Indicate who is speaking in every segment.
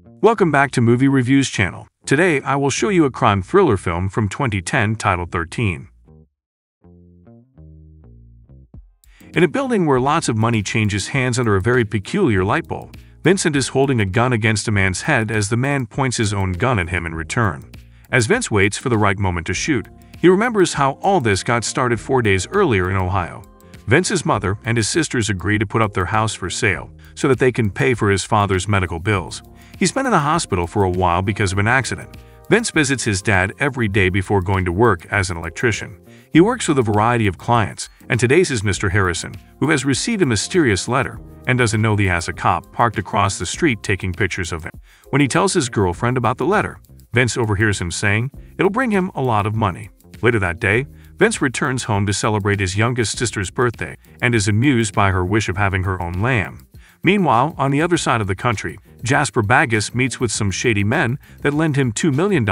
Speaker 1: Welcome back to Movie Reviews channel. Today I will show you a crime thriller film from 2010 titled 13. In a building where lots of money changes hands under a very peculiar light bulb, Vincent is holding a gun against a man's head as the man points his own gun at him in return. As Vince waits for the right moment to shoot, he remembers how all this got started 4 days earlier in Ohio. Vince's mother and his sisters agree to put up their house for sale so that they can pay for his father's medical bills. He's been in the hospital for a while because of an accident. Vince visits his dad every day before going to work as an electrician. He works with a variety of clients, and today's is Mr. Harrison, who has received a mysterious letter and doesn't know he has a cop parked across the street taking pictures of him. When he tells his girlfriend about the letter, Vince overhears him saying it'll bring him a lot of money. Later that day, Vince returns home to celebrate his youngest sister's birthday and is amused by her wish of having her own lamb. Meanwhile, on the other side of the country, Jasper Baggus meets with some shady men that lend him $2 million,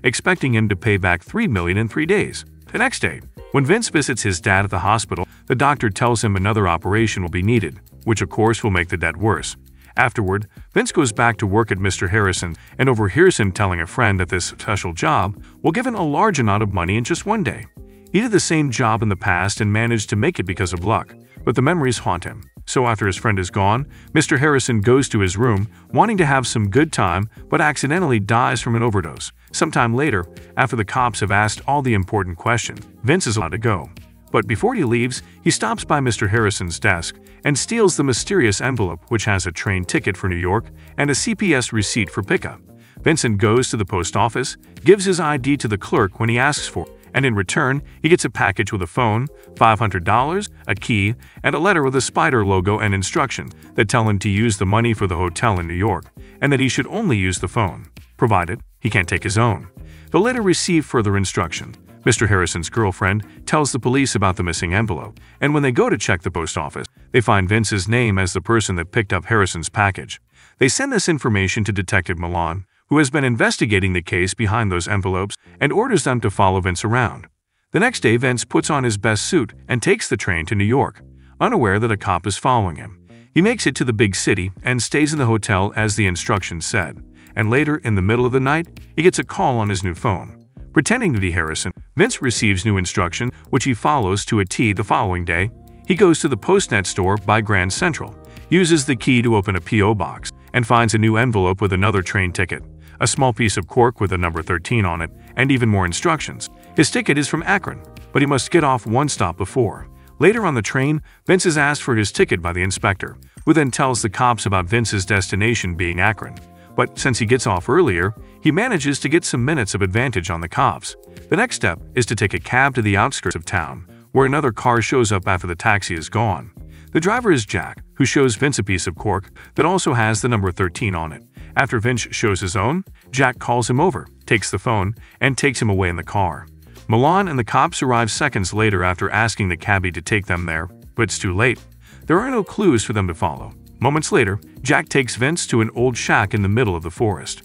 Speaker 1: expecting him to pay back $3 million in 3 days. The next day, when Vince visits his dad at the hospital, the doctor tells him another operation will be needed, which of course will make the debt worse. Afterward, Vince goes back to work at Mr. Harrison and overhears him telling a friend that this special job will give him a large amount of money in just 1 day. He did the same job in the past and managed to make it because of luck, but the memories haunt him. So after his friend is gone, Mr. Harrison goes to his room, wanting to have some good time, but accidentally dies from an overdose. Sometime later, after the cops have asked all the important questions, Vince is allowed to go. But before he leaves, he stops by Mr. Harrison's desk and steals the mysterious envelope which has a train ticket for New York and a CPS receipt for pickup. Vincent goes to the post office, gives his ID to the clerk when he asks for it, and in return, he gets a package with a phone, $500, a key, and a letter with a spider logo and instructions that tell him to use the money for the hotel in New York, and that he should only use the phone, provided he can't take his own. The letter received further instruction. Mr. Harrison's girlfriend tells the police about the missing envelope, and when they go to check the post office, they find Vince's name as the person that picked up Harrison's package. They send this information to Detective Milan, who has been investigating the case behind those envelopes, and orders them to follow Vince around. The next day, Vince puts on his best suit and takes the train to New York, unaware that a cop is following him. He makes it to the big city and stays in the hotel as the instructions said, and later, in the middle of the night, he gets a call on his new phone. Pretending to be Harrison, Vince receives new instruction, which he follows to a T the following day. He goes to the Postnet store by Grand Central, uses the key to open a P.O. box, and finds a new envelope with another train ticket, a small piece of cork with the number 13 on it, and even more instructions. His ticket is from Akron, but he must get off one stop before. Later on the train, Vince is asked for his ticket by the inspector, who then tells the cops about Vince's destination being Akron. But since he gets off earlier, he manages to get some minutes of advantage on the cops. The next step is to take a cab to the outskirts of town, where another car shows up after the taxi is gone. The driver is Jack, who shows Vince a piece of cork that also has the number 13 on it. After Vince shows his own, Jack calls him over, takes the phone, and takes him away in the car. Milan and the cops arrive seconds later after asking the cabbie to take them there, but it's too late. There are no clues for them to follow. Moments later, Jack takes Vince to an old shack in the middle of the forest.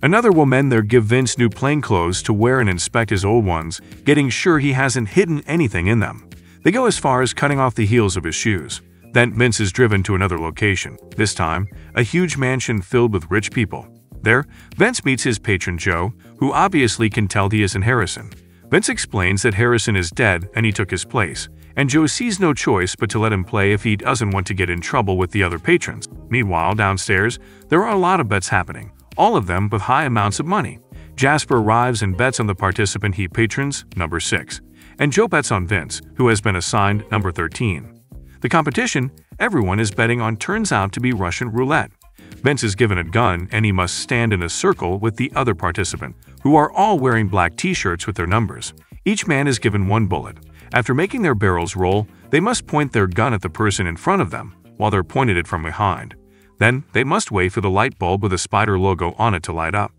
Speaker 1: Another woman there gives Vince new plain clothes to wear and inspect his old ones, getting sure he hasn't hidden anything in them. They go as far as cutting off the heels of his shoes. Then Vince is driven to another location, this time a huge mansion filled with rich people. There, Vince meets his patron Joe, who obviously can tell he isn't Harrison. Vince explains that Harrison is dead and he took his place, and Joe sees no choice but to let him play if he doesn't want to get in trouble with the other patrons. Meanwhile, downstairs, there are a lot of bets happening, all of them with high amounts of money. Jasper arrives and bets on the participant he patrons, number 6, and Joe bets on Vince, who has been assigned number 13. The competition everyone is betting on turns out to be Russian roulette. Vince is given a gun and he must stand in a circle with the other participant, who are all wearing black t-shirts with their numbers. Each man is given 1 bullet. After making their barrels roll, they must point their gun at the person in front of them, while they're pointed it from behind. Then, they must wait for the light bulb with a spider logo on it to light up.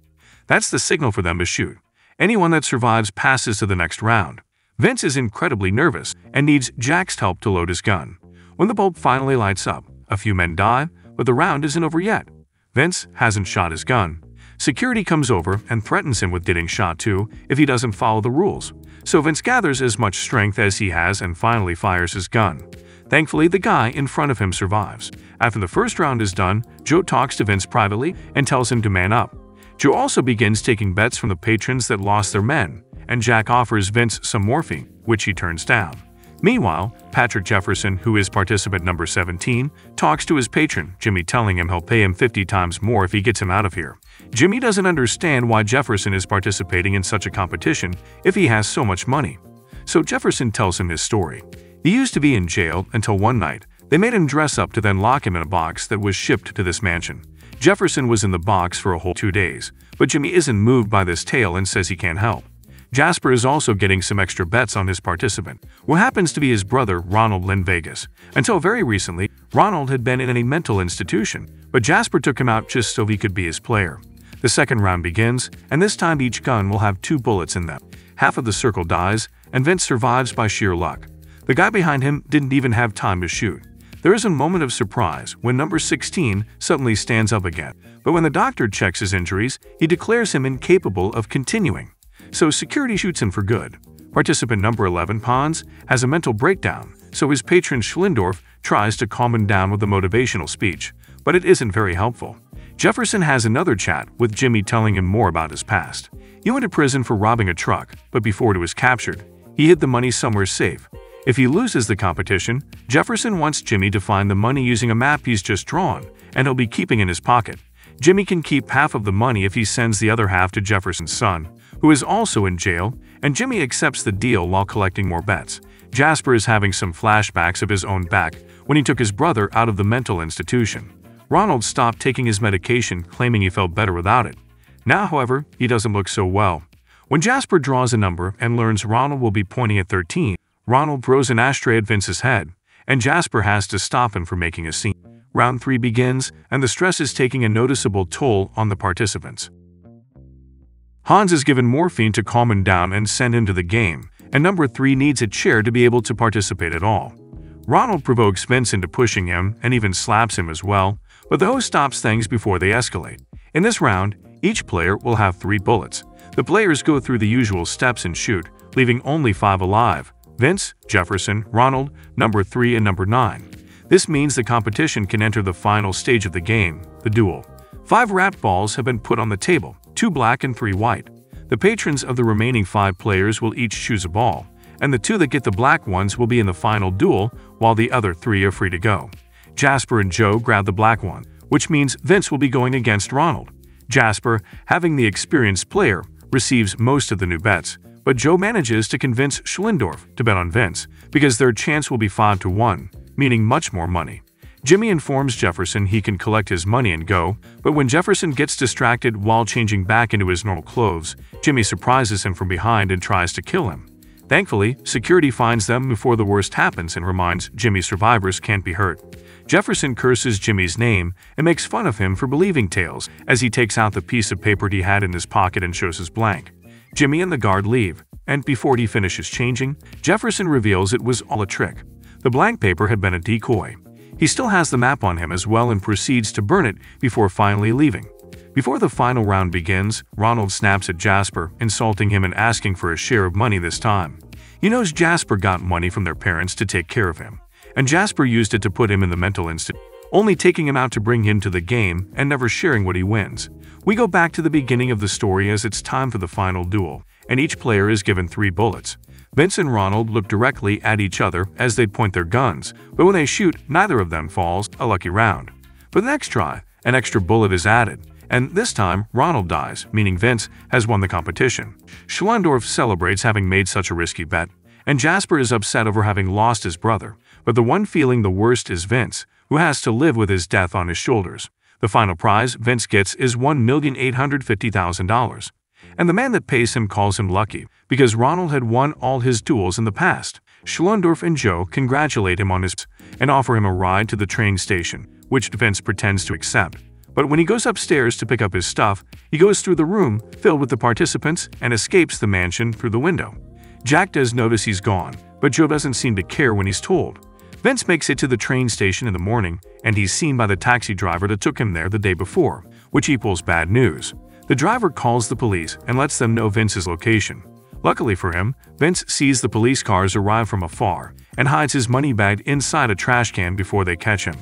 Speaker 1: That's the signal for them to shoot. Anyone that survives passes to the next round. Vince is incredibly nervous and needs Jack's help to load his gun. When the bulb finally lights up, a few men die, but the round isn't over yet. Vince hasn't shot his gun. Security comes over and threatens him with getting shot too if he doesn't follow the rules. So Vince gathers as much strength as he has and finally fires his gun. Thankfully, the guy in front of him survives. After the first round is done, Joe talks to Vince privately and tells him to man up. Joe also begins taking bets from the patrons that lost their men, and Jack offers Vince some morphine, which he turns down. Meanwhile, Patrick Jefferson, who is participant number 17, talks to his patron, Jimmy, telling him he'll pay him 50 times more if he gets him out of here. Jimmy doesn't understand why Jefferson is participating in such a competition if he has so much money. So Jefferson tells him his story. He used to be in jail until one night they made him dress up to then lock him in a box that was shipped to this mansion. Jefferson was in the box for a whole 2 days, but Jimmy isn't moved by this tale and says he can't help. Jasper is also getting some extra bets on his participant, who happens to be his brother Ronald in Vegas. Until very recently, Ronald had been in a mental institution, but Jasper took him out just so he could be his player. The second round begins, and this time each gun will have 2 bullets in them. Half of the circle dies, and Vince survives by sheer luck. The guy behind him didn't even have time to shoot. There is a moment of surprise when number 16 suddenly stands up again, but when the doctor checks his injuries, he declares him incapable of continuing. So security shoots him for good. Participant number 11, Pons, has a mental breakdown, so his patron Schlendorf tries to calm him down with a motivational speech, but it isn't very helpful. Jefferson has another chat with Jimmy, telling him more about his past. He went to prison for robbing a truck, but before he was captured, he hid the money somewhere safe. If he loses the competition, Jefferson wants Jimmy to find the money using a map he's just drawn, and he'll be keeping in his pocket. Jimmy can keep half of the money if he sends the other half to Jefferson's son, who is also in jail, and Jimmy accepts the deal while collecting more bets. Jasper is having some flashbacks of his own back when he took his brother out of the mental institution. Ronald stopped taking his medication, claiming he felt better without it. Now, however, he doesn't look so well. When Jasper draws a number and learns Ronald will be pointing at 13, Ronald throws an ashtray at Vince's head, and Jasper has to stop him from making a scene. Round 3 begins, and the stress is taking a noticeable toll on the participants. Hans is given morphine to calm him down and send him to the game, and number 3 needs a chair to be able to participate at all. Ronald provokes Vince into pushing him and even slaps him as well, but the host stops things before they escalate. In this round, each player will have 3 bullets. The players go through the usual steps and shoot, leaving only 5 alive: Vince, Jefferson, Ronald, number 3, and number 9. This means the competition can enter the final stage of the game, the duel. 5 rat balls have been put on the table, 2 black and 3 white. The patrons of the remaining 5 players will each choose a ball, and the 2 that get the black ones will be in the final duel, while the other 3 are free to go. Jasper and Joe grab the black one, which means Vince will be going against Ronald. Jasper, having the experienced player, receives most of the new bets, but Joe manages to convince Schlendorf to bet on Vince because their chance will be 5-1, meaning much more money. Jimmy informs Jefferson he can collect his money and go, but when Jefferson gets distracted while changing back into his normal clothes, Jimmy surprises him from behind and tries to kill him. Thankfully, security finds them before the worst happens and reminds Jimmy survivors can't be hurt. Jefferson curses Jimmy's name and makes fun of him for believing tales as he takes out the piece of paper he had in his pocket and shows his blank. Jimmy and the guard leave, and before he finishes changing, Jefferson reveals it was all a trick. The blank paper had been a decoy. He still has the map on him as well and proceeds to burn it before finally leaving. Before the final round begins, Ronald snaps at Jasper, insulting him and asking for a share of money this time. He knows Jasper got money from their parents to take care of him, and Jasper used it to put him in the mental institute, only taking him out to bring him to the game and never sharing what he wins. We go back to the beginning of the story as it's time for the final duel, and each player is given 3 bullets. Vince and Ronald look directly at each other as they point their guns, but when they shoot, neither of them falls, a lucky round. For the next try, an extra bullet is added, and this time Ronald dies, meaning Vince has won the competition. Schlendorf celebrates having made such a risky bet, and Jasper is upset over having lost his brother, but the one feeling the worst is Vince, who has to live with his death on his shoulders. The final prize Vince gets is $1,850,000, and the man that pays him calls him lucky because Ronald had won all his duels in the past. Schlendorf and Joe congratulate him on his and offer him a ride to the train station, which Vince pretends to accept. But when he goes upstairs to pick up his stuff, he goes through the room filled with the participants and escapes the mansion through the window. Jack does notice he's gone, but Joe doesn't seem to care when he's told. Vince makes it to the train station in the morning, and he's seen by the taxi driver that took him there the day before, which equals bad news. The driver calls the police and lets them know Vince's location. Luckily for him, Vince sees the police cars arrive from afar and hides his money bag inside a trash can before they catch him.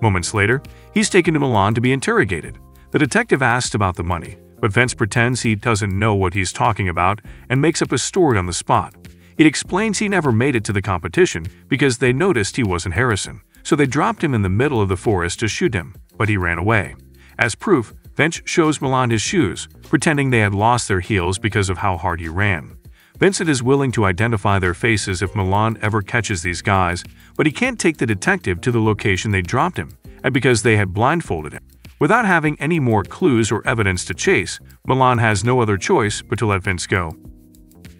Speaker 1: Moments later, he's taken to Milan to be interrogated. The detective asks about the money, but Vince pretends he doesn't know what he's talking about and makes up a story on the spot. He explains he never made it to the competition because they noticed he wasn't Harrison, so they dropped him in the middle of the forest to shoot him, but he ran away. As proof, Vince shows Milan his shoes, pretending they had lost their heels because of how hard he ran. Vincent is willing to identify their faces if Milan ever catches these guys, but he can't take the detective to the location they dropped him, and because they had blindfolded him. Without having any more clues or evidence to chase, Milan has no other choice but to let Vince go.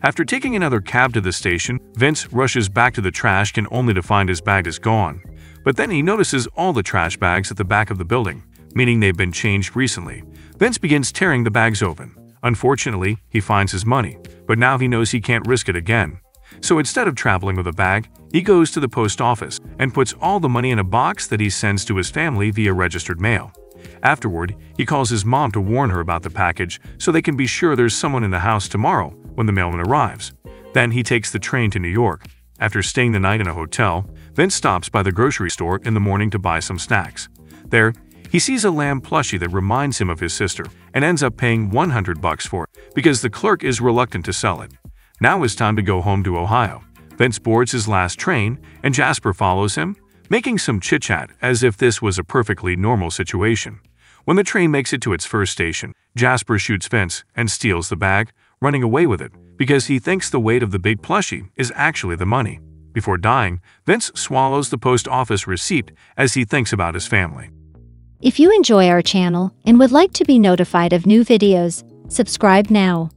Speaker 1: After taking another cab to the station, Vince rushes back to the trash can only to find his bag is gone. But then he notices all the trash bags at the back of the building, meaning they've been changed recently. Vince begins tearing the bags open. Unfortunately, he finds his money, but now he knows he can't risk it again. So instead of traveling with a bag, he goes to the post office and puts all the money in a box that he sends to his family via registered mail. Afterward, he calls his mom to warn her about the package so they can be sure there's someone in the house tomorrow when the mailman arrives. Then he takes the train to New York. After staying the night in a hotel, Vince stops by the grocery store in the morning to buy some snacks. There, he sees a lamb plushie that reminds him of his sister and ends up paying $100 for it because the clerk is reluctant to sell it. Now it's time to go home to Ohio. Vince boards his last train and Jasper follows him, making some chit-chat as if this was a perfectly normal situation. When the train makes it to its first station, Jasper shoots Vince and steals the bag, running away with it because he thinks the weight of the big plushie is actually the money. Before dying, Vince swallows the post office receipt as he thinks about his family.
Speaker 2: If you enjoy our channel and would like to be notified of new videos, subscribe now.